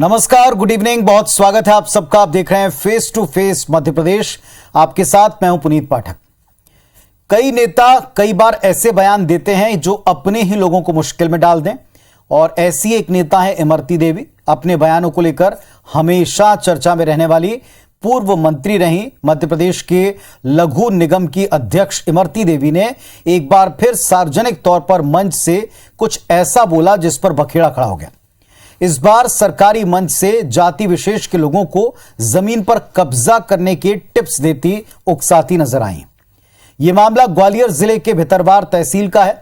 नमस्कार, good evening, बहुत स्वागत है आप सबका। आप देख रहे हैं face to face Madhya Pradesh. आपके साथ मैं हूं पुनीत पाठक। कई नेता कई बार ऐसे बयान देते हैं जो अपने ही लोगों को मुश्किल में डाल दें, और ऐसी एक नेता है इमरती देवी। अपने बयानों को लेकर हमेशा चर्चा में रहने वाली पूर्व मंत्री रही मध्य प्रदेश के लघु निगम की अध्यक्ष इमरती देवी ने एक बार फिर सार्वजनिक तौर पर मंच से कुछ ऐसा बोला जिस पर बखेड़ा खड़ा हो गया। इस बार सरकारी मंच से जाति विशेष के लोगों को जमीन पर कब्जा करने के टिप्स देती उकसाती नजर आई। यह मामला ग्वालियर जिले के भितरवार तहसील का है।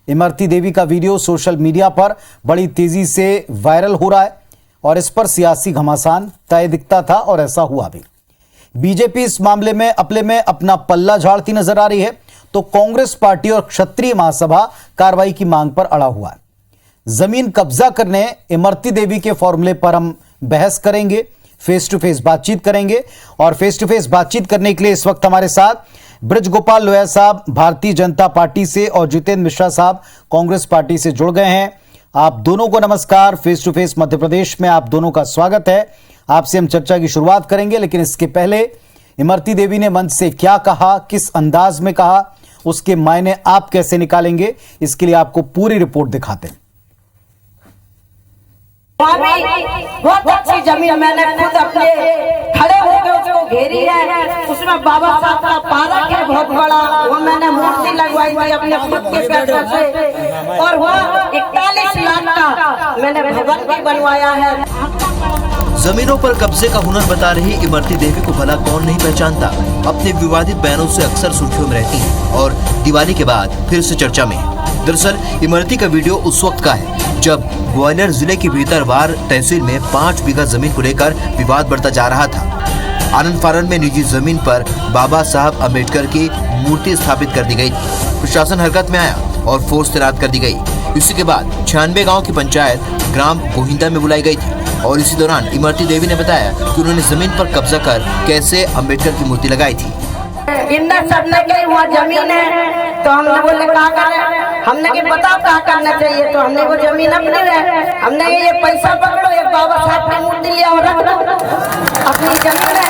इमरती देवी का वीडियो सोशल मीडिया पर बड़ी तेजी से वायरल हो रहा है और इस पर सियासी घमासान तय दिखता था, और ऐसा हुआ भी। बीजेपी इस मामले में अपना पल्ला झाड़ती नजर आ रही है, तो कांग्रेस पार्टी और क्षत्रिय महासभा कार्रवाई की मांग पर अड़ा हुआ है। जमीन कब्जा करने इमरती देवी के फॉर्मूले पर हम बहस करेंगे, फेस टू फेस बातचीत करेंगे। और फेस टू फेस बातचीत करने के लिए इस वक्त हमारे साथ ब्रजगोपाल लोया साहब भारतीय जनता पार्टी से और जितेंद्र मिश्रा साहब कांग्रेस पार्टी से जुड़ गए हैं। आप दोनों को नमस्कार। Face to face Madhya Pradesh में आप दोनों का स्वागत है। आपसे हम चर्चा की शुरुआत करेंगे, लेकिन इसके पहले इमरती देवी ने मंच से क्या कहा, किस अंदाज में कहा, उसके मायने आप कैसे निकालेंगे, इसके लिए आपको पूरी रिपोर्ट दिखाते हैं। बहुत अच्छी जमीन मैंने खुद अपने खड़े होकर उसको घेरी है। उसमें बाबा साहब का पार्क है बहुत बड़ा, वो मैंने मूर्ति लगवाई थी अपने खुद के पैसों से, और वो 41 लाख का मैंने भवन भी बनवाया है। जमीनों पर कब्जे का हुनर बता रही इमरती देवी को भला कौन नहीं पहचानता। अपने विवादित बयानों से अक्सर सुर्खियों में रहती है और दिवाली के बाद फिर से चर्चा में है। दरअसल इमरती का वीडियो उस वक्त का है जब ग्वालियर जिले की भितरवार तहसील में 5 बीघा जमीन को लेकर विवाद बढ़ता जा रहा था। आनंद फानन में निजी जमीन पर बाबा साहब अम्बेडकर की मूर्ति स्थापित कर दी गई थी। प्रशासन हरकत में आया और फोर्स तैनात कर दी गई। इसी के बाद 96 गाँव की पंचायत ग्राम गोहिंदा में बुलाई गई थी, और इसी दौरान इमरती देवी ने बताया कि उन्होंने जमीन पर कब्जा कर कैसे अम्बेडकर की मूर्ति लगाई थी। सबने कही वहाँ जमीन है, तो हमने बोले क्या करें, हमने कि बताओ क्या करना चाहिए। तो हमने वो जमीन अपनी है, हमने ये पैसा पकड़ो, एक बाबा साहब की मूर्ति लिया और रख दो अपनी जमीन है।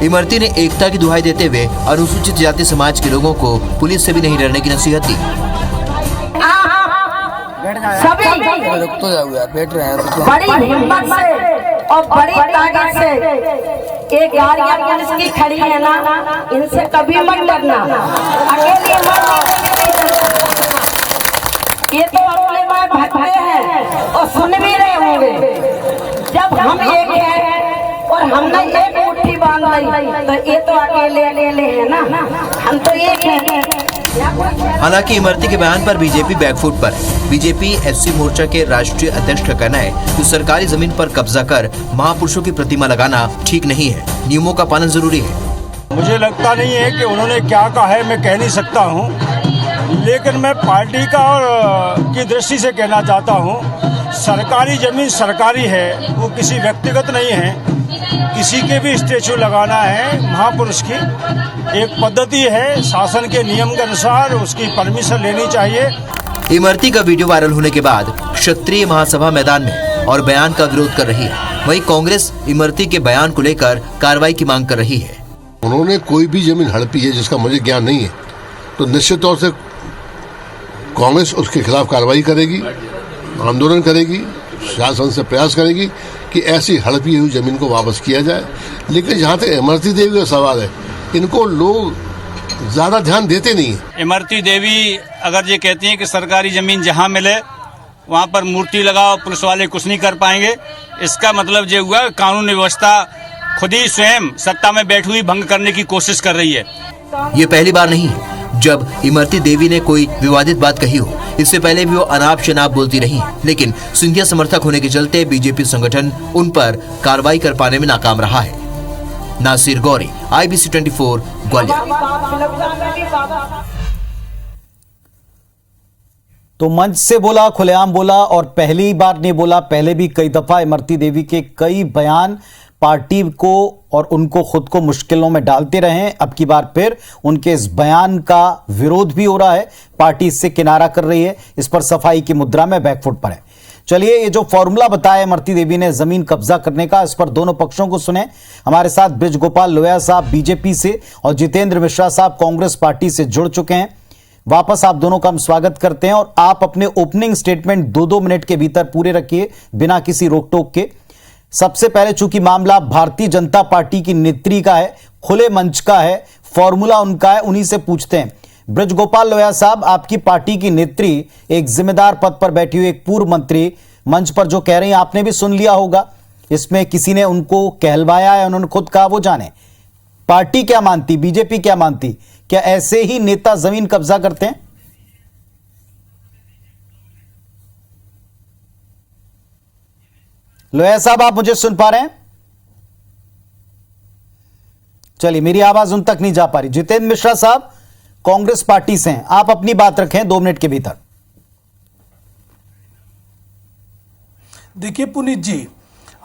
इमरती ने एकता की दुहाई देते हुए अनुसूचित जाति समाज के लोगों को पुलिस से भी नहीं डरने की नसीहत दी। सभी बैठ रहे हैं बड़ी हिम्मत से और बड़ी ताकत से। एक गाड़ियां पुलिस की खड़ी है ना, इनसे कभी मत डरना, अकेले ये तो अपने में भटके हैं और सुन भी रहे होंगे। जब हम एक हैं और हमने एक मुट्ठी बांध ली, तो ये तो अकेले है ना, हम तो एक हैं। हालांकि इमरती के बयान पर बीजेपी बैकफुट पर है। बीजेपी एससी मोर्चा के राष्ट्रीय अध्यक्ष का कहना है कि सरकारी जमीन पर कब्जा कर महापुरुषों की प्रतिमा लगाना ठीक नहीं है, नियमों का पालन जरूरी है। मुझे लगता नहीं है कि उन्होंने क्या कहा है, मैं कह नहीं सकता हूं, लेकिन मैं पार्टी का और की दृष्टि से कहना चाहता हूं, सरकारी जमीन सरकारी है, वो किसी व्यक्तिगत नहीं है। किसी के भी स्टेचू लगाना है महापुरुष की एक पद्धति है, शासन के नियम के अनुसार उसकी परमिशन लेनी चाहिए। इमरती का वीडियो वायरल होने के बाद क्षत्रिय महासभा मैदान में और बयान का विरोध कर रही है। वहीं कांग्रेस इमरती के बयान को लेकर कार्रवाई की मांग कर रही है। उन्होंने कोई भी जमीन हड़पी है जिसका मुझे ज्ञान नहीं है, तो निश्चित तौर से कांग्रेस उसके खिलाफ कार्रवाई करेगी, आंदोलन करेगी, शासन से प्रयास करेगी कि ऐसी हड़पी हुई जमीन को वापस किया जाए। लेकिन जहाँ तक इमरती देवी का सवाल है, इनको लोग ज्यादा ध्यान देते नहीं है। इमरती देवी अगर ये कहती हैं कि सरकारी जमीन जहाँ मिले वहाँ पर मूर्ति लगाओ, पुलिस वाले कुछ नहीं कर पाएंगे, इसका मतलब ये हुआ कानून व्यवस्था खुद ही स्वयं सत्ता में बैठी हुई भंग करने की कोशिश कर रही है। ये पहली बार नहीं है जब इमरती देवी ने कोई विवादित बात कही हो। इससे पहले भी वो अनाप शनाप बोलती रही, लेकिन सिंधिया समर्थक होने के चलते बीजेपी संगठन उन पर कार्रवाई कर पाने में नाकाम रहा है। नासिर गौरी, IBC 24, ग्वालियर। तो मंच से बोला, खुलेआम बोला, और पहली बार नहीं बोला, पहले भी कई दफा इमरती देवी के कई बयान पार्टी को और उनको खुद को मुश्किलों में डालते रहे। अब की बार फिर उनके इस बयान का विरोध भी हो रहा है, पार्टी इससे किनारा कर रही है, इस पर सफाई की मुद्रा में बैकफुट पर है। चलिए, ये जो फॉर्मूला बताया इमरती देवी ने जमीन कब्जा करने का, इस पर दोनों पक्षों को सुने। हमारे साथ बृजगोपाल लोहिया साहब बीजेपी से और जितेंद्र मिश्रा साहब कांग्रेस पार्टी से जुड़ चुके हैं। वापस आप दोनों का हम स्वागत करते हैं और आप अपने ओपनिंग स्टेटमेंट 2-2 मिनट के भीतर पूरे रखिए, बिना किसी रोक टोक के। सबसे पहले, चूंकि मामला भारतीय जनता पार्टी की नेत्री का है, खुले मंच का है, फॉर्मूला उनका है, उन्हीं से पूछते हैं। बृजगोपाल लोहिया साहब, आपकी पार्टी की नेत्री, एक जिम्मेदार पद पर बैठी हुई एक पूर्व मंत्री, मंच पर जो कह रही हैं आपने भी सुन लिया होगा, इसमें किसी ने उनको कहलवाया है, उन्होंने खुद कहा, वो जाने। पार्टी क्या मानती, बीजेपी क्या मानती, क्या ऐसे ही नेता जमीन कब्जा करते हैं? लोहिया साहब, आप मुझे सुन पा रहे हैं? चलिए, मेरी आवाज उन तक नहीं जा पा रही। जितेंद्र मिश्रा साहब कांग्रेस पार्टी से हैं, आप अपनी बात रखें 2 मिनट के भीतर। देखिए पुनीत जी,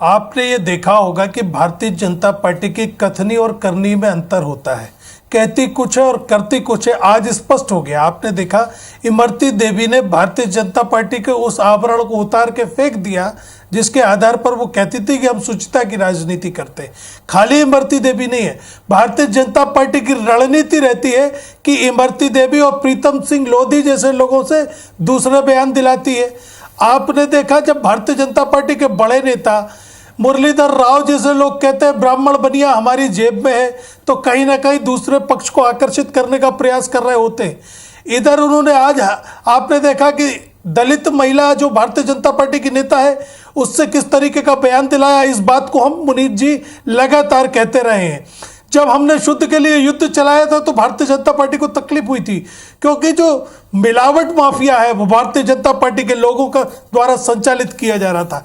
आपने ये देखा होगा कि भारतीय जनता पार्टी की कथनी और करनी में अंतर होता है। कहती कुछ है और करती कुछ है, आज स्पष्ट हो गया। आपने देखा इमरती देवी ने भारतीय जनता पार्टी के उस आवरण को उतार के फेंक दिया जिसके आधार पर वो कहती थी कि हम शुचिता की राजनीति करते हैं। खाली इमरती देवी नहीं है, भारतीय जनता पार्टी की रणनीति रहती है कि इमरती देवी और प्रीतम सिंह लोधी जैसे लोगों से दूसरे बयान दिलाती है। आपने देखा जब भारतीय जनता पार्टी के बड़े नेता मुरलीधर राव जैसे लोग कहते हैं ब्राह्मण बनिया हमारी जेब में है, तो कहीं ना कहीं दूसरे पक्ष को आकर्षित करने का प्रयास कर रहे होते हैं। इधर उन्होंने आज आपने देखा कि दलित महिला जो भारतीय जनता पार्टी की नेता है उससे किस तरीके का बयान दिलाया। इस बात को हम मुनीत जी लगातार कहते रहे हैं। जब हमने शुद्ध के लिए युद्ध चलाया था तो भारतीय जनता पार्टी को तकलीफ हुई थी, क्योंकि जो मिलावट माफिया है वो भारतीय जनता पार्टी के लोगों का द्वारा संचालित किया जा रहा था।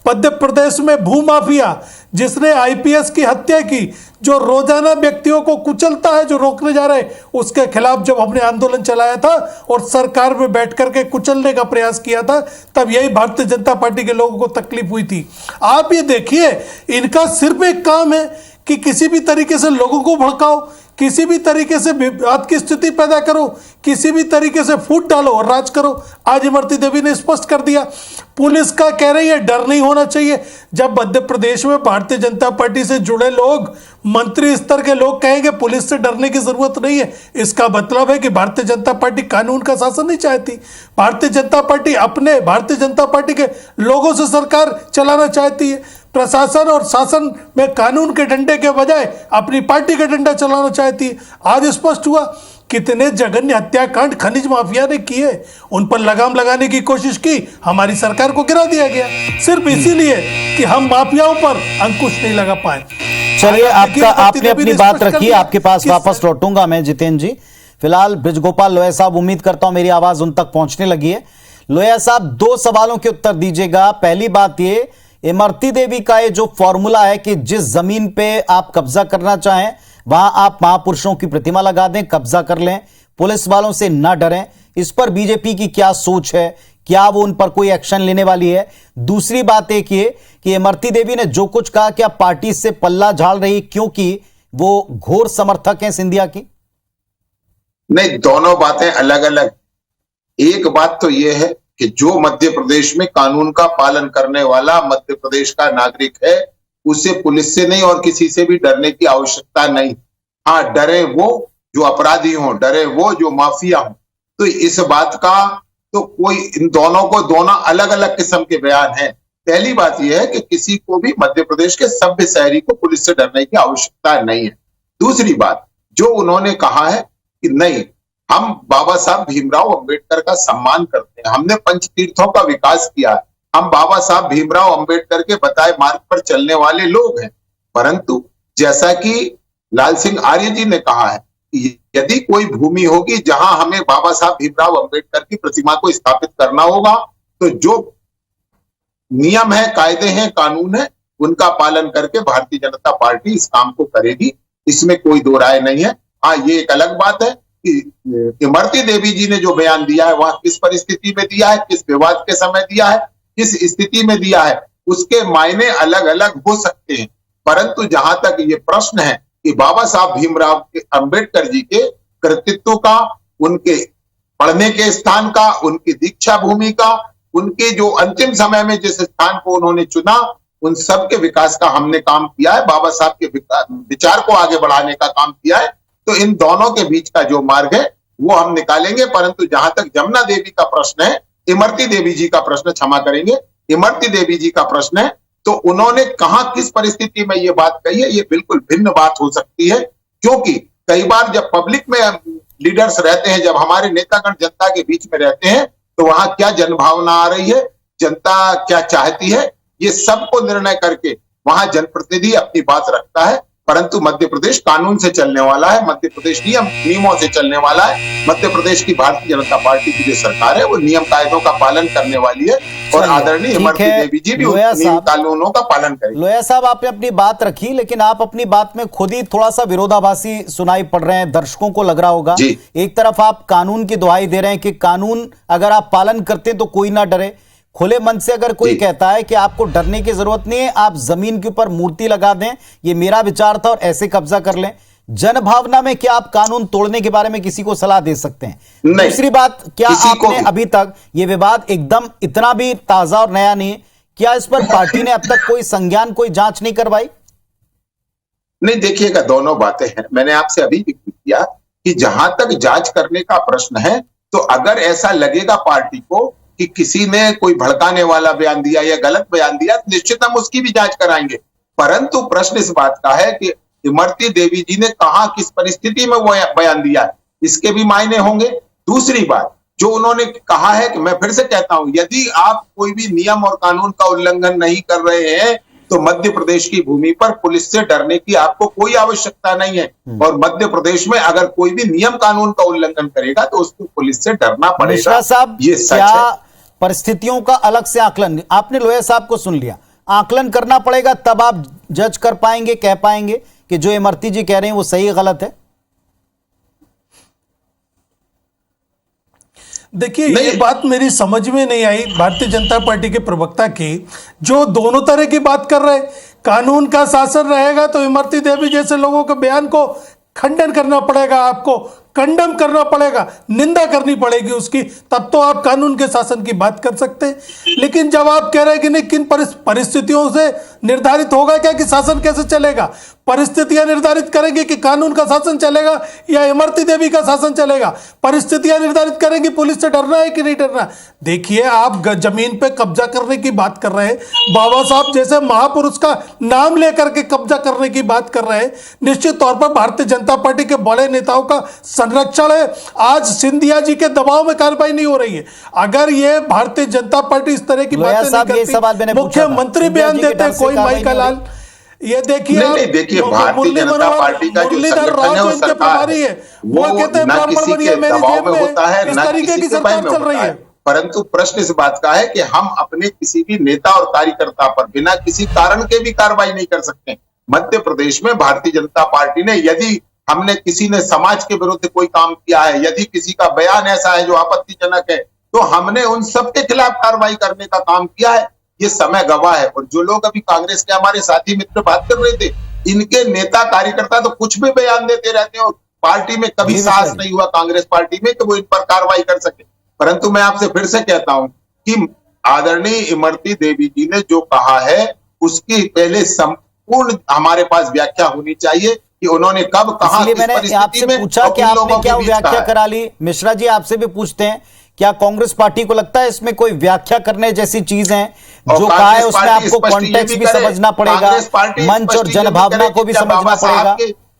मध्य प्रदेश में भू माफिया जिसने आईपीएस की हत्या की, जो रोजाना व्यक्तियों को कुचलता है, जो रोकने जा रहे, उसके खिलाफ जब हमने आंदोलन चलाया था और सरकार में बैठ करके कुचलने का प्रयास किया था, तब यही भारतीय जनता पार्टी के लोगों को तकलीफ हुई थी। आप ये देखिए, इनका सिर्फ एक काम है कि किसी भी तरीके से लोगों को भड़काओ, किसी भी तरीके से विवाद की स्थिति पैदा करो, किसी भी तरीके से फूट डालो और राज करो। आज इमरती देवी ने स्पष्ट कर दिया। पुलिस का कह रही है डर नहीं होना चाहिए। जब मध्य प्रदेश में भारतीय जनता पार्टी से जुड़े लोग, मंत्री स्तर के लोग कहेंगे पुलिस से डरने की जरूरत नहीं है, इसका मतलब है कि भारतीय जनता पार्टी कानून का शासन नहीं चाहती। भारतीय जनता पार्टी अपने भारतीय जनता पार्टी के लोगों से सरकार चलाना चाहती है। प्रशासन और शासन में कानून के डंडे के बजाय अपनी पार्टी का डंडा चलाना चाहती है। आज स्पष्ट हुआ कितने जघन्य हत्याकांड खनिज माफिया ने किए, उन पर लगाम लगाने की कोशिश की, हमारी सरकार को गिरा दिया गया सिर्फ इसीलिए कि हम माफियाओं पर अंकुश नहीं लगा पाए। चलिए, आपने अपनी बात रखी, आपके पास वापस लौटूंगा मैं जितेंद्र जी। फिलहाल बृजगोपाल लोहिया साहब, उम्मीद करता हूं मेरी आवाज उन तक पहुंचने लगी है। लोहिया साहब, 2 सवालों के उत्तर दीजिएगा। पहली बात, ये इमरती देवी का ये जो फॉर्मूला है कि जिस जमीन पे आप कब्जा करना चाहें वहां आप महापुरुषों की प्रतिमा लगा दें, कब्जा कर लें, पुलिस वालों से न डरें, इस पर बीजेपी की क्या सोच है? क्या वो उन पर कोई एक्शन लेने वाली है? दूसरी बात एक ये कि इमरती देवी ने जो कुछ कहा, क्या पार्टी से पल्ला झाड़ रही क्योंकि वो घोर समर्थक हैं सिंधिया की? नहीं, दोनों बातें अलग अलग। एक बात तो यह है कि जो मध्य प्रदेश में कानून का पालन करने वाला मध्य प्रदेश का नागरिक है, उसे पुलिस से नहीं और किसी से भी डरने की आवश्यकता नहीं। हाँ, डरे वो जो अपराधी हों, डरे वो जो माफिया हों। तो इस बात का तो कोई, इन दोनों को दोनों अलग अलग किस्म के बयान हैं। पहली बात यह है कि किसी को भी मध्य प्रदेश के सभ्य शहरी को पुलिस से डरने की आवश्यकता नहीं है। दूसरी बात जो उन्होंने कहा है कि नहीं, हम बाबा साहब भीमराव अंबेडकर का सम्मान करते हैं, हमने पंच तीर्थों का विकास किया है, हम बाबा साहब भीमराव अंबेडकर के बताए मार्ग पर चलने वाले लोग हैं। परंतु जैसा कि लाल सिंह आर्य जी ने कहा है, यदि कोई भूमि होगी जहां हमें बाबा साहब भीमराव अंबेडकर की प्रतिमा को स्थापित करना होगा, तो जो नियम है, कायदे हैं, कानून है, उनका पालन करके भारतीय जनता पार्टी इस काम को करेगी, इसमें कोई दो राय नहीं है। हाँ, ये एक अलग बात है कि इमरती देवी जी ने जो बयान दिया है वह किस परिस्थिति में दिया है, किस विवाद के समय दिया है, किस स्थिति में दिया है, उसके मायने अलग अलग हो सकते हैं। परंतु जहां तक ये प्रश्न है कि बाबा साहब भीमराव अंबेडकर जी के कृतित्व का, उनके पढ़ने के स्थान का, उनकी दीक्षा भूमि का, उनके जो अंतिम समय में जिस स्थान को उन्होंने चुना, उन सब के विकास का हमने काम किया है, बाबा साहब के विचार को आगे बढ़ाने का काम किया है। तो इन दोनों के बीच का जो मार्ग है वो हम निकालेंगे। परंतु जहां तक जमुना देवी का प्रश्न है, इमरती देवी जी का प्रश्न, क्षमा करेंगे, इमरती देवी जी का प्रश्न है, तो उन्होंने कहां किस परिस्थिति में ये बात कही है, ये बिल्कुल भिन्न बात हो सकती है। क्योंकि कई बार जब पब्लिक में लीडर्स रहते हैं, जब हमारे नेतागण जनता के बीच में रहते हैं, तो वहां क्या जनभावना आ रही है, जनता क्या चाहती है, ये सबको निर्णय करके वहां जनप्रतिनिधि अपनी बात रखता है। परंतु मध्य प्रदेश कानून से चलने वाला है, मध्य प्रदेश नियमों से चलने वाला है। मध्य प्रदेश की भारतीय जनता पार्टी की जो सरकार है वो नियम कायदों का पालन करने वाली है और आदरणीय इमरती देवी जी भी नियम कानूनों का पालन करेंगे। लोया साहब, आपने अपनी बात रखी, लेकिन आप अपनी बात में खुद ही थोड़ा सा विरोधाभासी सुनाई पड़ रहे हैं, दर्शकों को लग रहा होगा। एक तरफ आप कानून की दुहाई दे रहे हैं कि कानून अगर आप पालन करते तो कोई ना डरे, खुले मन से अगर कोई कहता है कि आपको डरने की जरूरत नहीं है, आप जमीन के ऊपर मूर्ति लगा दें, ये मेरा विचार था और ऐसे कब्जा कर लें, जनभावना में क्या आप कानून तोड़ने के बारे में किसी को सलाह दे सकते हैं? दूसरी बात, क्या आपने अभी तक ये विवाद एकदम इतना भी ताजा और नया नहीं, क्या इस पर पार्टी ने अब तक कोई संज्ञान, कोई जांच नहीं करवाई? नहीं, देखिएगा, दोनों बातें हैं। मैंने आपसे अभी भी किया कि जहां तक जांच करने का प्रश्न है, तो अगर ऐसा लगेगा पार्टी को कि किसी ने कोई भड़काने वाला बयान दिया या गलत बयान दिया, तो निश्चित हम उसकी भी जांच कराएंगे। परंतु प्रश्न इस बात का है कि इमरती देवी जी ने कहां, किस परिस्थिति में वो बयान दिया है, इसके भी मायने होंगे। दूसरी बात, जो उन्होंने कहा है कि मैं फिर से कहता हूं, यदि आप कोई भी नियम और कानून का उल्लंघन नहीं कर रहे हैं, तो मध्य प्रदेश की भूमि पर पुलिस से डरने की आपको कोई आवश्यकता नहीं है। और मध्य प्रदेश में अगर कोई भी नियम कानून का उल्लंघन करेगा तो उसको पुलिस से डरना पड़ेगा। मिश्रा साहब, ये सच है। परिस्थितियों का अलग से आकलन, आपने लोया साहब को सुन लिया, आकलन करना पड़ेगा, तब आप जज कर पाएंगे, कह पाएंगे कि जो इमरती जी कह रहे हैं वो सही गलत है। देखिए, ये बात मेरी समझ में नहीं आई भारतीय जनता पार्टी के प्रवक्ता की, जो दोनों तरह की बात कर रहे हैं। कानून का शासन रहेगा तो इमरती देवी जैसे लोगों के बयान को खंडन करना पड़ेगा, आपको कंडम करना पड़ेगा, निंदा करनी पड़ेगी उसकी, तब तो आप कानून के शासन की बात कर सकते हैं। लेकिन जब आप कह रहे हैं कि नहीं, किन परिस्थितियों से निर्धारित होगा क्या कि शासन कैसे चलेगा, परिस्थितियां निर्धारित करेंगी कि कानून का शासन चलेगा या इमरती देवी का शासन चलेगा, परिस्थितियां निर्धारित करेंगी पुलिस से डरना है कि नहीं डरना। देखिए, आप जमीन पे कब्जा करने की बात कर रहे हैं, बाबा साहब जैसे महापुरुष का नाम लेकर के कब्जा करने की बात कर रहे हैं। निश्चित तौर पर भारतीय जनता पार्टी के बड़े नेताओं का संरक्षण है। आज सिंधिया जी के दबाव में कार्रवाई नहीं हो रही है। अगर ये भारतीय जनता पार्टी इस तरह की बातें नहीं करती, मुख्यमंत्री बयान देते हैं कोई माई का लाल, ये देखिए, भारतीय जनता पार्टी का जो संगठन है, वो सरकार है, वो न किसी के दबाव में होता है, न किसी के भय में होता है। परंतु प्रश्न इस बात का है कि हम अपने किसी भी नेता और कार्यकर्ता पर बिना किसी कारण के भी कार्रवाई नहीं कर सकते। मध्य प्रदेश में भारतीय जनता पार्टी ने, यदि हमने किसी ने समाज के विरुद्ध कोई काम किया है, यदि किसी का बयान ऐसा है जो आपत्तिजनक है, तो हमने उन सब के खिलाफ कार्रवाई करने का काम किया है। ये समय गवाह है। और जो लोग अभी कांग्रेस के हमारे साथी मित्र बात कर रहे थे, इनके नेता कार्यकर्ता तो कुछ भी बयान देते रहते हैं और पार्टी में कभी साहस नहीं हुआ कांग्रेस पार्टी में कि वो इन पर कार्रवाई कर सके। परंतु मैं आपसे फिर से कहता हूं कि आदरणीय इमरती देवी जी ने जो कहा है, उसकी पहले संपूर्ण हमारे पास व्याख्या होनी चाहिए कि उन्होंने कब कहा, किस परिस्थिति में, पूछा कि आपने क्या व्याख्या करा ली। मिश्रा जी, आपसे भी पूछते हैं, क्या कांग्रेस पार्टी को लगता है इसमें कोई व्याख्या करने जैसी चीज है? जो कहा है उसमें आपको कॉन्टेक्स्ट भी समझना पड़ेगा, मंच और जनभावना को भी समझना पड़ेगा।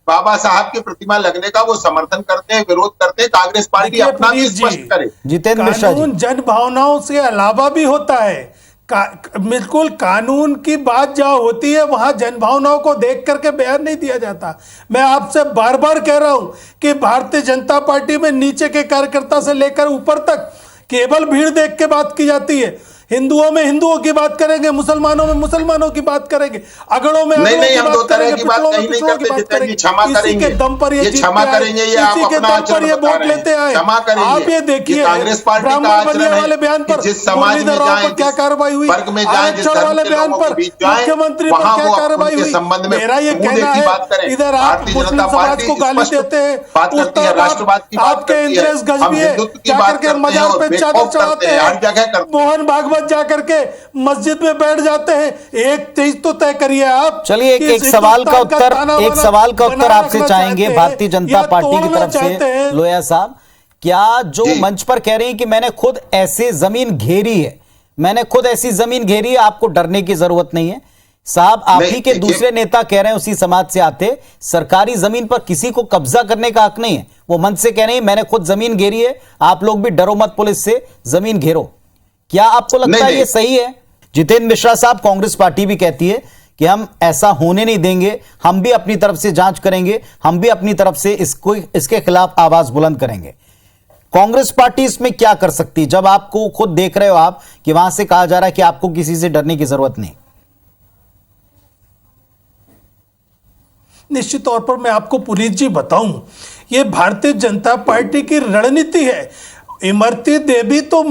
बाबा साहब की प्रतिमा लगने का वो समर्थन करते हैं, विरोध करते हैं, कांग्रेस पार्टी अपना भी स्पष्ट करे। जितेंद्र मिश्रा जी, जनभावनाओं से अलावा भी होता है, बिल्कुल कानून की बात जहां होती है वहां जनभावनाओं को देख करके बयान नहीं दिया जाता। मैं आपसे बार बार कह रहा हूं कि भारतीय जनता पार्टी में नीचे के कार्यकर्ता से लेकर ऊपर तक केवल भीड़ देख के बात की जाती है। हिंदुओं में हिंदुओं की बात करेंगे, मुसलमानों में मुसलमानों की बात करेंगे, अगड़ों में नहीं अगड़ों नहीं, की हम बात दो तरह करेंगे, की बात पिछड़ों में कहीं नहीं पिछड़ों की करते बात जितेंद्र जी, करेंगे। क्षमा इसी करेंगे। के दम पर ये ये जीतते क्षमा आए, करेंगे, ये आप इसी के अपना दम पर आचरण ये बता वोट रहे हैं। लेते आए। क्षमा करेंगे। आप ये देखिए ये कांग्रेस पार्टी का ब्राह्मण बलिया आचरण है वाले बयान कि पर, जिस समाज में मुरलीधर राव पर जाएं, क्या जिस कार्रवाई हुई, वर्ग में जाएं, जिस आरक्षण धर्म वाले के बयान लोगों पर के बीच जाएं, मुख्यमंत्री पर वहां क्या वो कार्रवाई उनके हुई। संबंध में मेरा ये मुंह कहना देखी है, बात करें। इधर आप भारतीय मुस्लिम जनता समाज पार्टी को गाली स्पष्ट देते हैं, बात करती है, उस राष्ट्रवाद की बात आपके करती है, इंद्रेश हम गजबी हिंदुत्व की जाकर बात के करते हैं मजार और पे चादर बेखौफ करते चढ़ाते हैं, हर हैं, जगह करते हैं। मोहन भागवत जाकर के मस्जिद में बैठ जाते हैं। एक चीज तो तय करिए आप। चलिए कि एक सवाल का हिंदुस्तान उत्तर ताना एक बाना सवाल का उत्तर बनाए आपसे रखना चाहेंगे चाहते भारतीय हैं जनता या पार्टी की तोड़ना तरफ चाहते से। हैं। लोया साहब, क्या जो जी। मंच पर कह रहे हैं कि मैंने खुद ऐसे जमीन घेरी है, मैंने खुद ऐसी जमीन घेरी है, आपको डरने की जरूरत नहीं है साहब। आप नहीं, ही के देखिए- दूसरे नेता कह रहे हैं उसी समाज से आते, सरकारी जमीन पर किसी को कब्जा करने का हक नहीं है। वो मंच से कह रहे हैं मैंने खुद जमीन घेरी है, आप लोग भी डरो मत पुलिस से, जमीन घेरो। क्या आपको लगता नहीं, है ये नहीं। सही है? जितेंद्र मिश्रा साहब, कांग्रेस पार्टी भी कहती है कि हम ऐसा होने नहीं देंगे, हम भी अपनी तरफ से जांच करेंगे, हम भी अपनी तरफ से इसके खिलाफ आवाज बुलंद करेंगे। कांग्रेस पार्टी इसमें क्या कर सकती, जब आपको खुद देख रहे हो आप कि वहां से कहा जा रहा है कि आपको किसी से डरने की जरूरत नहीं? निश्चित तौर पर मैं आपको पुनीत जी बताऊं, ये भारतीय जनता पार्टी की रणनीति है। इमरती देवी तो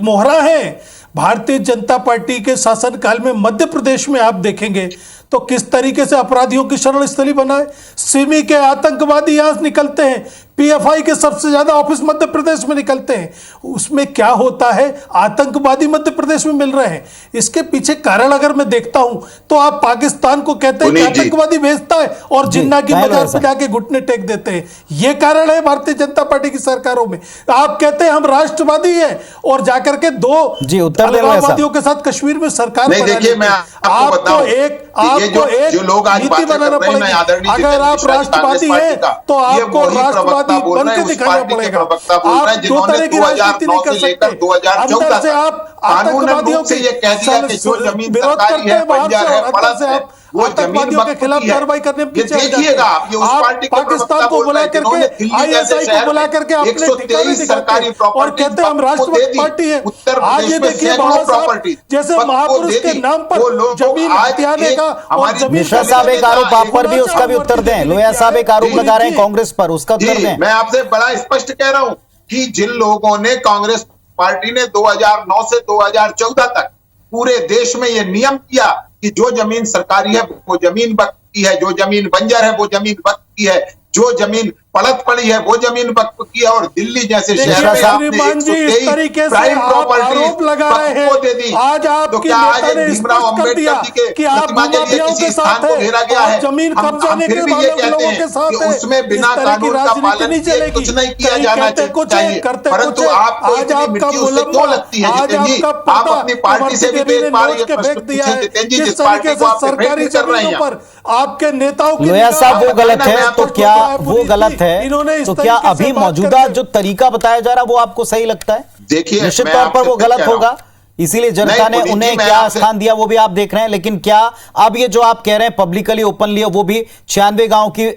मोहरा है। भारतीय जनता पार्टी के शासनकाल में मध्य प्रदेश में आप देखेंगे तो किस तरीके से अपराधियों की शरण स्थली बनाए। सिमी के आतंकवादी यहां से निकलते हैं, पीएफआई के सबसे ज्यादा ऑफिस मध्य प्रदेश में निकलते हैं। उसमें क्या होता है, आतंकवादी मध्य प्रदेश में मिल रहे हैं। इसके पीछे कारण अगर मैं देखता हूं तो आप पाकिस्तान को कहते हैं कि पुनीत जी। आतंकवादी भेजता है और जी, जिन्ना की पहले बाजार ऐसा। पर जाके घुटने टेक देते हैं। यह कारण है भारतीय जनता पार्टी की सरकारों में। आप कहते हैं हम राष्ट्रवादी हैं और जाकर के दो जी, उत्तर दे रहे हैं अलगाववादियों के साथ कश्मीर में सरकार नहीं, बना देखिए, लेते मैं हैं। आपको बताऊं कि ये जो लोग आज नीति बातें कर बनाना रहे हैं, मैं पड़ेगी। आदरणीय अगर जितेंद्र आप मिश्रा जी, राष्ट्रवादी कांग्रेस हैं पार्टी का, तो ये आपको वही राष्ट्रवादी प्रवक्ता बोल बन रहे के हैं, उस दिखाना पार्टी के पड़ेगा। प्रवक्ता बोल रहे हैं आप दो जिन्होंने तरह की राजनीति नहीं 2009 कर से लेकर सकते। 2014 अंदर से तक आप कानूनन आतंकवादियों रूप से के ये कह दिया कि जो जमीन विरोध सरकारी करते है, हैं बाहर बंजर से, है, और अंदर पड़त से है, आप वो जमीन आतंकवादियों के वक्फ खिलाफ की है। कार्रवाई करने ये पीछे हट जाते देखिएगा हैं। आप, ये उस आप पार्टी के पाकिस्तान प्रवक्ता को बोल रहे बुला हैं जिन्होंने करके दिल्ली जैसे ISI को शहर बुला में करके अपने ठिकाने 123 दिखाते सरकारी हैं और प्रॉपर्टी कहते हैं हम राष्ट्रवादी पार्टी है। उत्तर आज ये प्रदेश में देखिए सैकड़ों बाबा साहब प्रॉपर्टी जैसे महापुरुष के नाम पर जमीन हथियाने का और जमीन मिश्रा साहब, एक आरोप आप पर भी, उसका भी उत्तर दें। लोया साहब एक आरोप लगा रहे हैं कांग्रेस पर, उसका उत्तर जी, दें। मैं आपसे बड़ा स्पष्ट कह रहा हूं कि जिन लोगों ने, कांग्रेस पार्टी ने 2009 से 2014 तक पूरे देश में यह नियम किया कि जो जमीन सरकारी है वो जमीन वक्फ की है, जो जमीन बंजर है वो जमीन वक्फ की है, जो जमीन पड़त पड़ी है वो जमीन वक्फ की है, और दिल्ली जैसे शहर में आपने श्रीमान जी इस 123 तरीके से प्राइम आप प्रॉपर्टी आरोप लगा रहे वक्फ को दे दी। हैं। आज तो आपकी क्या आज नेता ने भीमराव स्पष्ट कर दिया अंबेडकर जी के कि आप प्रतिमा के लिए माफियाओं किसी के स्थान साथ को घेरा गया है? आप जमीन हम कब्जाने फिर के भी ये वाले कहते लोगों के हैं साथ कि उसमें बिना इस तरह की कानून का राजनीति पालन नहीं किए चलेगी। कुछ नहीं किया कहीं जाना कहते कुछ चाहिए। करते परंतु कुछ। आपको आज इतनी आपका मिट्टी उससे मुलम्मा, क्यों लगती है आज जितेंद्र जी? आपका आप पर्दा अपनी पार्टी से भी इमरती एक देवी बार ने ये नोच के प्रश्न फेंक दिया पूछें है। जितेंद्र जी, किस जिस पार्टी तरीके को से आप डिफेंड सरकारी भी कर रहे जमीनों हैं। पर आपके नेताओं की लोया साहब वो गलत है मैं तो आपको क्या बताया वो पुनीत गलत जी, है इन्होंने इस तो क्या तरीके से अभी बात मौजूदा करके- जो तरीका बताया जा रहा है वो आपको सही लगता है? देखिए, निश्चित मैं तौर पर आपसे वो फिर गलत कह रहा हूं। होगा, इसीलिए जनता नहीं, ने पुनीत जी, उन्हें मैं क्या आपसे- स्थान दिया वो भी आप देख रहे हैं। लेकिन क्या अब ये जो आप कह रहे हैं पब्लिकली ओपनली, वो भी 96 गांव की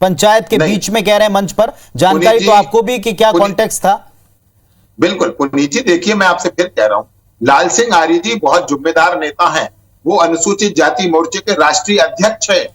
पंचायत के नहीं। बीच में कह रहे हैं मंच पर, जानकारी पुनीत तो जी, आपको भी कि क्या पुनीत- कॉन्टेक्स्ट था? बिल्कुल पुनीत जी, देखिए मैं आपसे फिर कह रहा हूं, लाल सिंह आर्य जी बहुत जिम्मेदार नेता हैं। वो अनुसूचित जाति मोर्चे के राष्ट्रीय अध्यक्ष है।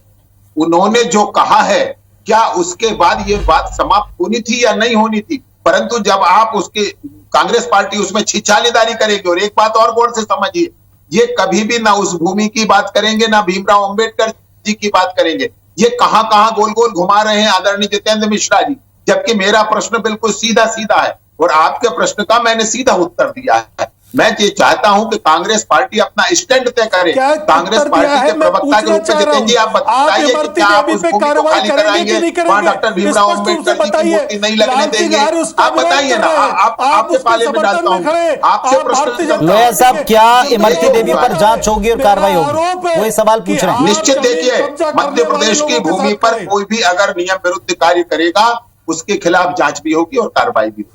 उन्होंने जो कहा है, क्या उसके बाद ये बात समाप्त होनी थी या नहीं होनी थी? परंतु जब आप उसके कांग्रेस पार्टी उसमें छिछालीदारी करेगी, और एक बात और गौर से समझिए, ये कभी भी ना उस भूमि की बात करेंगे ना भीमराव अंबेडकर जी की बात करेंगे। ये कहां कहां गोल गोल घुमा रहे हैं आदरणीय जितेंद्र मिश्रा जी, जबकि मेरा प्रश्न बिल्कुल सीधा सीधा है और आपके प्रश्न का मैंने सीधा उत्तर दिया है। मैं ये चाहता हूं कि कांग्रेस पार्टी अपना स्टैंड तय करे। क्या कांग्रेस उत्तर दिया पार्टी है? के मैं प्रवक्ता के रूप पूछना में चाह रहा जितेंद्र जी आप हूं, बताइए कि इमरती क्या आप देवी उस पे भूमि को कार्रवाई खाली करेंगे कराएंगे? कि नहीं वहां करेंगे? डॉक्टर भीमराव स्पष्ट रूप से अंबेडकर जी की बताइए। मूर्ति नहीं लगने लाल सिंह देंगे। आर्य उसका आप बताइए विरोध ना, कर रहे हैं। आप आपके उसके पाले में समर्थन डालता में खड़े हूं, हैं। आपसे आप प्रश्न भारतीय जनता लोया पार्टी साहब, के- क्या ये इमरती देवी आरोप पर है। जांच होगी और मेरा कार्रवाई होगी? आरोप है वही सवाल पूछ कि रहे हैं। आप निश्चित जमीन देखिए, कब्जा करने मध्य वाले प्रदेश की लोगों के भूमि साथ पर खड़े। कोई भी अगर नियम विरुद्ध कार्य करेगा उसके खिलाफ जांच भी होगी और कार्रवाई भी होगी।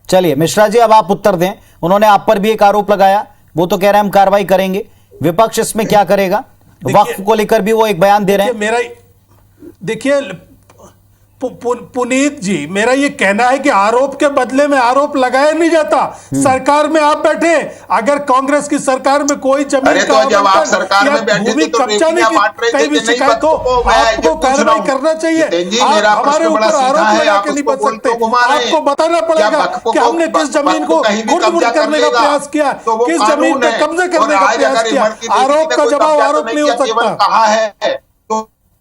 चलिए मिश्रा जी, अब आप उत्तर दें। उन्होंने आप पर भी एक आरोप लगाया, वो तो कह रहे हैं हम कार्रवाई करेंगे। विपक्ष इसमें क्या करेगा? वक्फ को लेकर भी वो एक बयान दे रहे हैं। मेरा देखिए पुनीत जी, मेरा ये कहना है कि आरोप के बदले में आरोप लगाया नहीं जाता। सरकार में आप बैठे, अगर कांग्रेस की सरकार में कोई जमीन तो जब आप सरकार में बैठे थे तो कब्जा रेवड़ियां बांट रहे थे कहीं भी कि नहीं शिकायत हो, आपको कार्रवाई करना चाहिए। मेरा हमारे प्रश्न बड़ा ऊपर आरोप सीधा है, लगा आप के नहीं उसको बच सकते। उल्टो घुमा रहे हैं। आपको बताना पड़ेगा कि हमने किस जमीन को खुर्द-बुर्द करने का प्रयास किया, किस जमीन पे कब्जा करने का प्रयास किया। आरोप का जवाब आरोप नहीं हो सकता। कहा है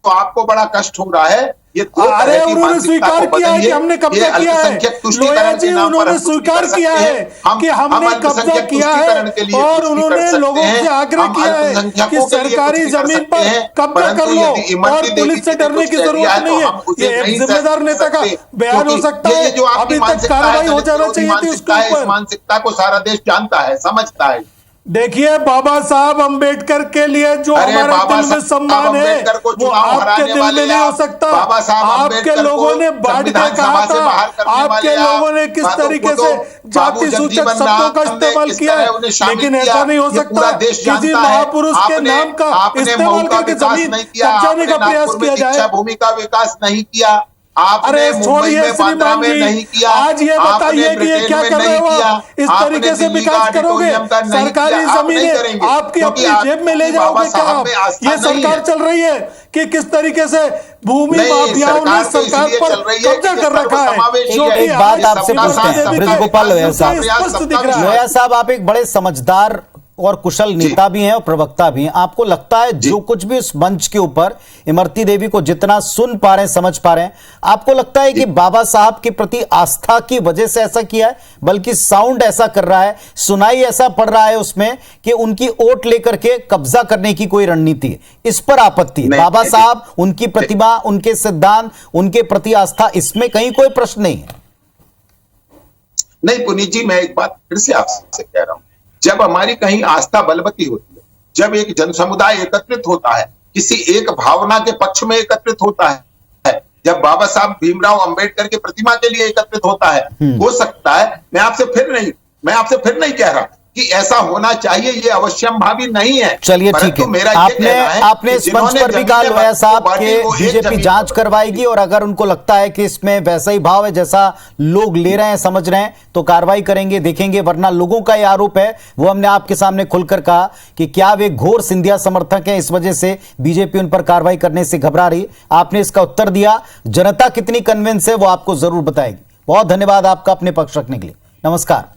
तो आपको बड़ा कष्ट हो रहा है। ये अरे उन्होंने स्वीकार किया है कि हमने कब्जा किया है। लोया जी, उन्होंने स्वीकार किया है कि हमने कब्जा किया है और उन्होंने लोगों से आग्रह किया है कि सरकारी जमीन पर कब्जा कर लो और पुलिस से डरने की जरूरत नहीं है। ये एक जिम्मेदार नेता का बयान हो सकता है। अभी तक कार्रवाई हो जाना चाहिए थी उसके ऊपर। मानसिकता को सारा देश जानता है, समझता है। देखिए, बाबा साहब अंबेडकर के लिए जो हमारे दिल में सम्मान है वो आपके दिल में नहीं हो सकता। आपके लोगों ने बांट के कहा था, आपके लोगों ने किस तरीके से जाति सूचक शब्दों का इस्तेमाल किया है, लेकिन ऐसा नहीं हो सकता किसी महापुरुष के नाम का इस्तेमाल करके जमीन कब्जाने का प्रयास किया जाए। भूमि का विकास नहीं किया आपने, छोड़िए श्रीमान जी, नहीं किया। आज ये बताइए कि ये क्या कर रहे हो आप? इस तरीके से विकास करोगे? सरकारी जमीनें आपकी अपनी जेब में ले जाओगे क्या आप? ये सरकार चल रही है कि किस तरीके से भूमि माफियाओं ने सरकार पर कब्जा कर रखा है? जो कि एक बात आपसे पूछते हैं ब्रजगोपाल लोया साहब। स्पष्ट दिख रहा है। लोया साहब, आप एक बड़े समझदार और कुशल नेता भी हैं और प्रवक्ता भी हैं। आपको लगता है जो कुछ भी इस मंच के ऊपर इमरती देवी को जितना सुन पा रहे हैं, समझ पा रहे हैं, आपको लगता है कि बाबा साहब के प्रति आस्था की वजह से ऐसा किया है, बल्कि साउंड ऐसा कर रहा है, सुनाई ऐसा पड़ रहा है उसमें कि उनकी वोट लेकर के कब्जा करने की कोई रणनीति है? इस पर आपत्ति है? बाबा साहब, उनकी प्रतिभा, उनके सिद्धांत, उनके प्रति आस्था, इसमें कहीं कोई प्रश्न नहीं है। नहीं पुनीत जी, मैं एक बात फिर से आपसे कह रहा हूं, जब हमारी कहीं आस्था बलवती होती है, जब एक जनसमुदाय एकत्रित होता है, किसी एक भावना के पक्ष में एकत्रित होता है, जब बाबा साहब भीमराव अंबेडकर की प्रतिमा के लिए एकत्रित होता है, हो सकता है, मैं आपसे फिर नहीं कह रहा कि ऐसा होना चाहिए, ये अवश्यंभावी नहीं है। चलिए ठीक है, आपने इस मंच पर भी कहा लोया साहब के बीजेपी जांच करवाएगी और अगर उनको लगता है कि इसमें वैसा ही भाव है जैसा लोग ले रहे हैं, समझ रहे हैं, तो कार्रवाई करेंगे, देखेंगे। वरना लोगों का यह आरोप है, वो हमने आपके सामने खुलकर कहा कि क्या वे घोर सिंधिया समर्थक हैं, इस वजह से बीजेपी उन पर कार्रवाई करने से घबरा रही। आपने इसका उत्तर दिया। जनता कितनी कन्विंस है वो आपको जरूर बताएगी। बहुत धन्यवाद आपका अपने पक्ष रखने के लिए। नमस्कार।